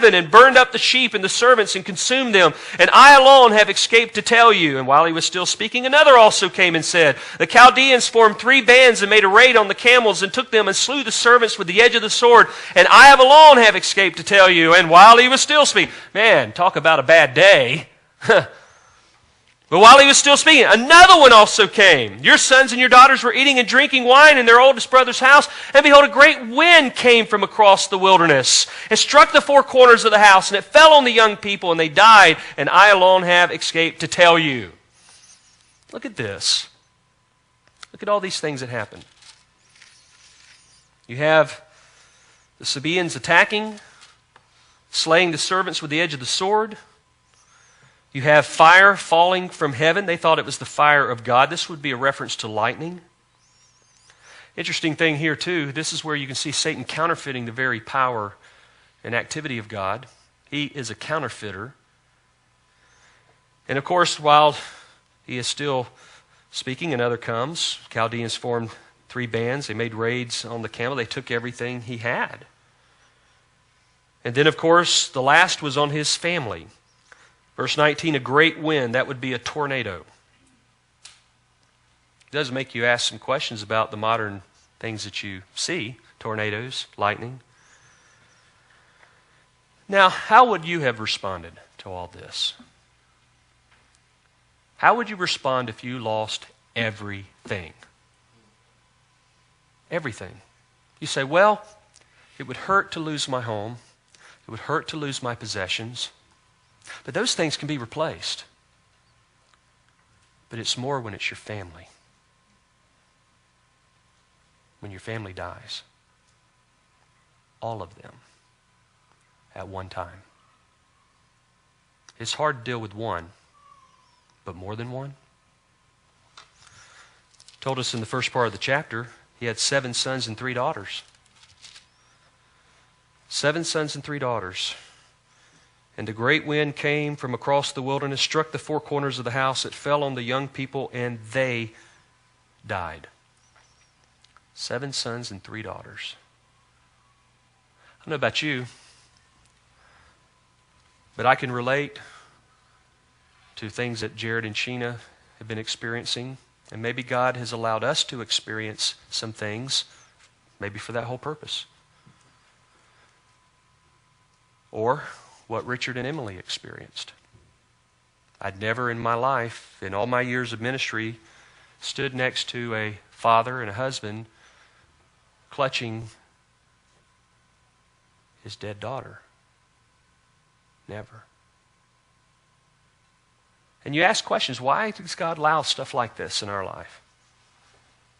and burned up the sheep and the servants and consumed them, and I alone have escaped to tell you. And while he was still speaking, another also came and said, the Chaldeans formed 3 bands and made a raid on the camels and took them and slew the servants with the edge of the sword, and I alone have escaped to tell you. And while he was still speaking, man, talk about a bad day. But while he was still speaking, another one also came. Your sons and your daughters were eating and drinking wine in their oldest brother's house, and behold, a great wind came from across the wilderness and struck the 4 corners of the house, and it fell on the young people, and they died, and I alone have escaped to tell you. Look at this. Look at all these things that happen. You have the Sabaeans attacking, slaying the servants with the edge of the sword. You have fire falling from heaven. They thought it was the fire of God. This would be a reference to lightning. Interesting thing here too, this is where you can see Satan counterfeiting the very power and activity of God. He is a counterfeiter. And of course, while he is still speaking, another comes. Chaldeans formed 3 bands. They made raids on the camel. They took everything he had. And then, of course, the last was on his family. Verse 19, a great wind, that would be a tornado. It does make you ask some questions about the modern things that you see, tornadoes, lightning. Now, how would you have responded to all this? How would you respond if you lost everything? Everything. You say, well, it would hurt to lose my home. It would hurt to lose my possessions. But those things can be replaced. But it's more when it's your family. When your family dies. All of them. At one time. It's hard to deal with one. But more than one? Told us in the first part of the chapter, he had 7 sons and 3 daughters. 7 sons and 3 daughters. And a great wind came from across the wilderness, struck the 4 corners of the house. It fell on the young people, and they died. 7 sons and 3 daughters. I don't know about you, but I can relate to things that Jared and Sheena have been experiencing. And maybe God has allowed us to experience some things, maybe for that whole purpose. Or what Richard and Emily experienced. I'd never in my life, in all my years of ministry, stood next to a father and a husband clutching his dead daughter. Never. And you ask questions, why does God allow stuff like this in our life?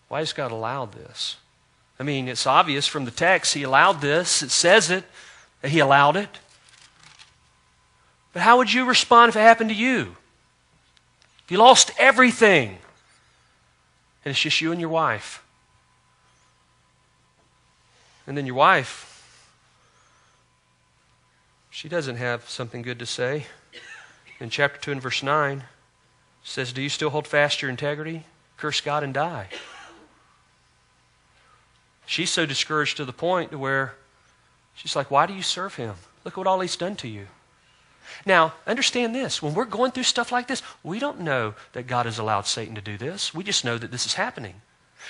Why does God allow this? I mean, it's obvious from the text, he allowed this. It says it, that he allowed it. But how would you respond if it happened to you? If you lost everything, and it's just you and your wife. And then your wife, she doesn't have something good to say. In chapter 2 and verse 9, it says, do you still hold fast your integrity? Curse God and die. She's so discouraged to the point to where she's like, why do you serve him? Look what all he's done to you. Now, understand this. When we're going through stuff like this, we don't know that God has allowed Satan to do this. We just know that this is happening.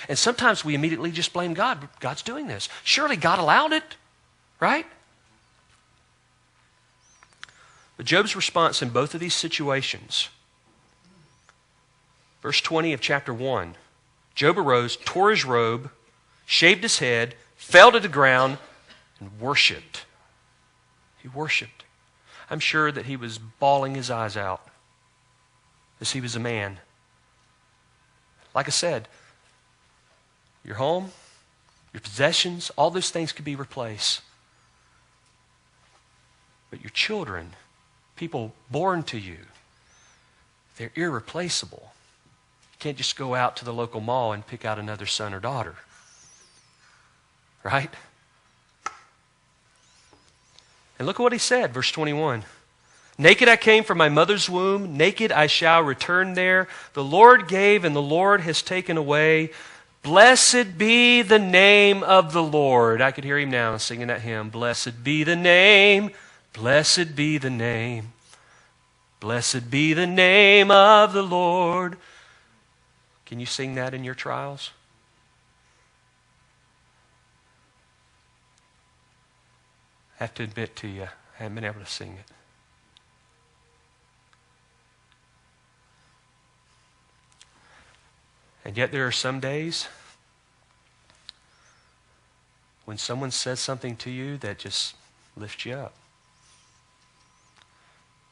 And sometimes we immediately just blame God. God's doing this. Surely God allowed it, right? But Job's response in both of these situations, verse 20 of chapter 1, Job arose, tore his robe, shaved his head, fell to the ground, and worshiped. He worshiped. I'm sure that he was bawling his eyes out as he was a man. Like I said, your home, your possessions, all those things could be replaced. But your children, people born to you, they're irreplaceable. You can't just go out to the local mall and pick out another son or daughter. Right? And look at what he said, verse 21. Naked I came from my mother's womb, naked I shall return there. The Lord gave and the Lord has taken away. Blessed be the name of the Lord. I could hear him now singing that hymn. Blessed be the name Blessed be the name. Blessed be the name of the Lord. Can you sing that in your trials? I have to admit to you, I haven't been able to sing it. And yet there are some days when someone says something to you that just lifts you up.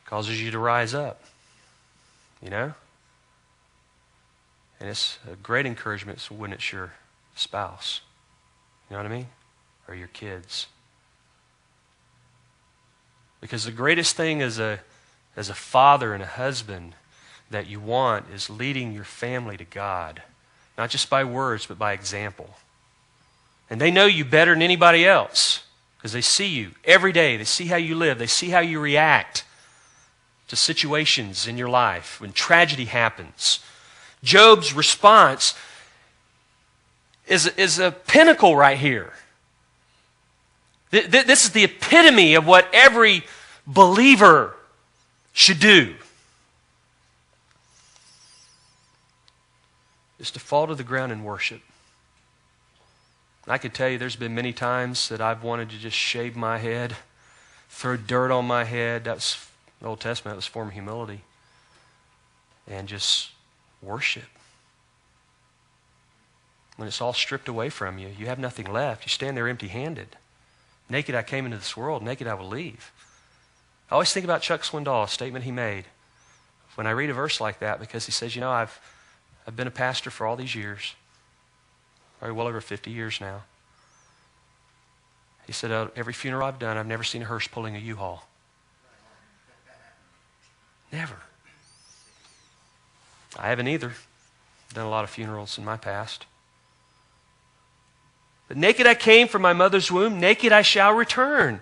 Causes you to rise up. You know? And it's a great encouragement when it's your spouse. You know what I mean? Or your kids. Because the greatest thing as a father and a husband that you want is leading your family to God. Not just by words, but by example. And they know you better than anybody else because they see you every day. They see how you live. They see how you react to situations in your life when tragedy happens. Job's response is a pinnacle right here. This is the epitome of what every believer should do. Is to fall to the ground and worship. I could tell you there's been many times that I've wanted to just shave my head, throw dirt on my head. That's the Old Testament. That was a form of humility. And just worship. When it's all stripped away from you, you have nothing left. You stand there empty-handed. Naked I came into this world, naked I will leave. I always think about Chuck Swindoll, a statement he made when I read a verse like that, because he says, you know, I've been a pastor for all these years, probably well over 50 years now. He said, every funeral I've done, I've never seen a hearse pulling a U-Haul. Never. I haven't either. Done a lot of funerals in my past. But naked I came from my mother's womb, naked I shall return.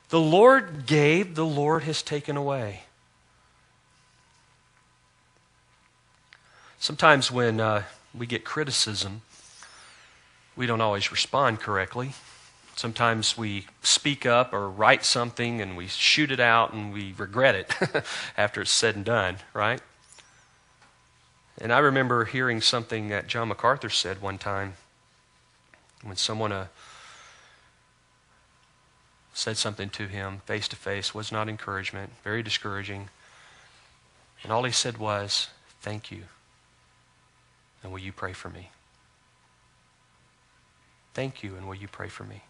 The Lord gave, the Lord has taken away. Sometimes when we get criticism, we don't always respond correctly. Sometimes we speak up or write something and we shoot it out and we regret it after it's said and done, right? And I remember hearing something that John MacArthur said one time when someone said something to him face to face, was not encouragement, very discouraging. And all he said was, "Thank you. And will you pray for me?" Thank you, and will you pray for me?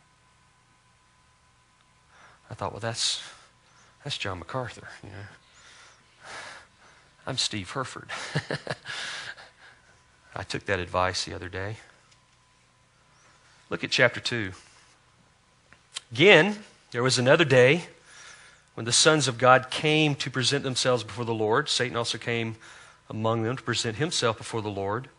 I thought, well, that's John MacArthur, you know. I'm Steve Herford. I took that advice the other day. Look at chapter 2. Again, there was another day when the sons of God came to present themselves before the Lord. Satan also came among them to present himself before the Lord.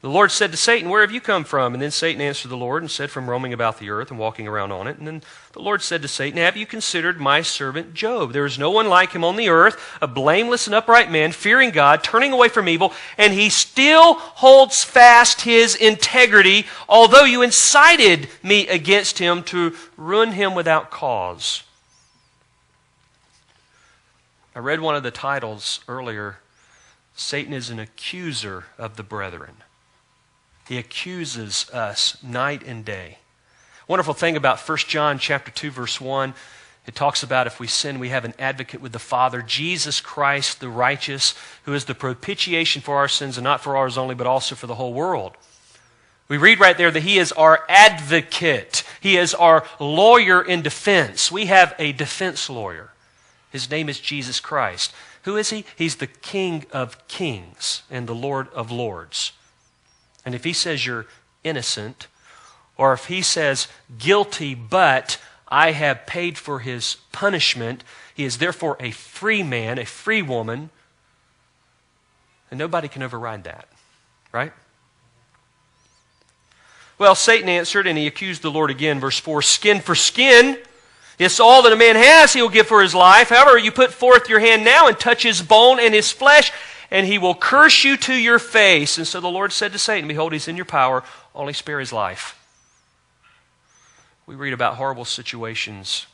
The Lord said to Satan, "Where have you come from?" And then Satan answered the Lord and said, "From roaming about the earth and walking around on it." And then the Lord said to Satan, "Have you considered my servant Job? There is no one like him on the earth, a blameless and upright man, fearing God, turning away from evil, and he still holds fast his integrity, although you incited me against him to ruin him without cause." I read one of the titles earlier. Satan is an accuser of the brethren. He accuses us night and day. Wonderful thing about 1 John chapter 2, verse 1, it talks about if we sin, we have an advocate with the Father, Jesus Christ the righteous, who is the propitiation for our sins, and not for ours only, but also for the whole world. We read right there that He is our advocate. He is our lawyer in defense. We have a defense lawyer. His name is Jesus Christ. Who is He? He's the King of kings and the Lord of lords. And if He says you're innocent, or if He says guilty, but I have paid for His punishment, He is therefore a free man, a free woman, and nobody can override that, right? Well, Satan answered and he accused the Lord again, verse 4, "Skin for skin. It's all that a man has he will give for his life. However, you put forth your hand now and touch his bone and his flesh, and he will curse you to your face." And so the Lord said to Satan, "Behold, he's in your power, only spare his life." We read about horrible situations